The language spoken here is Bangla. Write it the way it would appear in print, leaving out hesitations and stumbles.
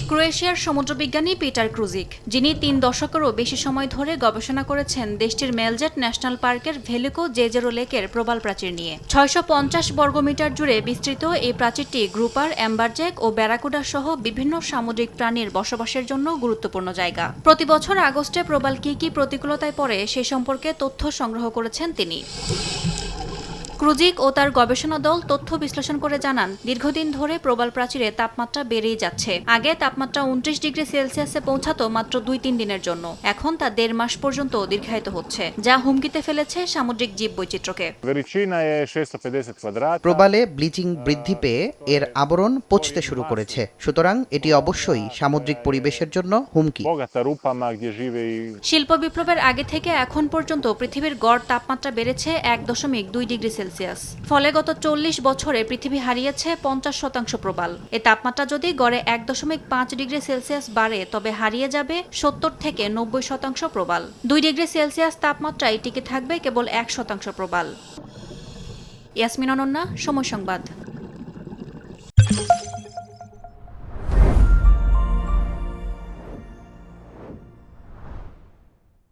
ক্রোয়েশিয়ার সমুদ্রবিজ্ঞানী পিটার ক্রুজিক, যিনি ৩ দশকেরও বেশি সময় ধরে গবেষণা করেছেন দেশটির মেলজেট ন্যাশনাল পার্কের ভেলিকো জেজেরো লেকের প্রবাল প্রাচীর নিয়ে। ৬৫০ বর্গমিটার জুড়ে বিস্তৃত এই প্রাচীরটি গ্রুপার, অ্যাম্বারজ্যাক ও ব্যারাকুডা সহ বিভিন্ন সামুদ্রিক প্রাণীর বসবাসের জন্য গুরুত্বপূর্ণ জায়গা। প্রতি বছর আগস্টে প্রবাল কি প্রতিকূলতায় পড়ে সে সম্পর্কে তথ্য সংগ্রহ করেছেন তিনি। ক্রুজিক ও তার গবেষণা দল তথ্য বিশ্লেষণ করে জানান, দীর্ঘদিন ধরে প্রবাল প্রাচীরে তাপমাত্রা বেড়েই যাচ্ছে। আগে তাপমাত্রা ২৯ ডিগ্রি সেলসিয়াসে পৌঁছাতো মাত্র ২-৩ দিনের জন্য, এখন তা ১.৫ মাস পর্যন্ত দীর্ঘায়িত হচ্ছে, যা হুমকিতে ফেলেছে সামুদ্রিক জীববৈচিত্র্যকে। প্রবালে ব্লিচিং বৃদ্ধি পেয়ে এর আবরণ পচতে শুরু করেছে, সুতরাং এটি অবশ্যই সামুদ্রিক পরিবেশের জন্য হুমকি। শিল্প বিপ্লবের আগে থেকে এখন পর্যন্ত পৃথিবীর গড় তাপমাত্রা বেড়েছে ১.২ ডিগ্রি সেলসিয়াস। ফলে গত ৪০ বছরে পৃথিবী হারিয়েছে ৫০% প্রবাল। এ তাপমাত্রা যদি গড়ে ১.৫ ডিগ্রি সেলসিয়াস বাড়ে, তবে হারিয়ে যাবে ৭০ থেকে ৯০% প্রবাল। ২ ডিগ্রি সেলসিয়াস তাপমাত্রায় টিকে থাকবে কেবল ১% প্রবাল। ইয়াসমিন অনন্যা, সময় সংবাদ।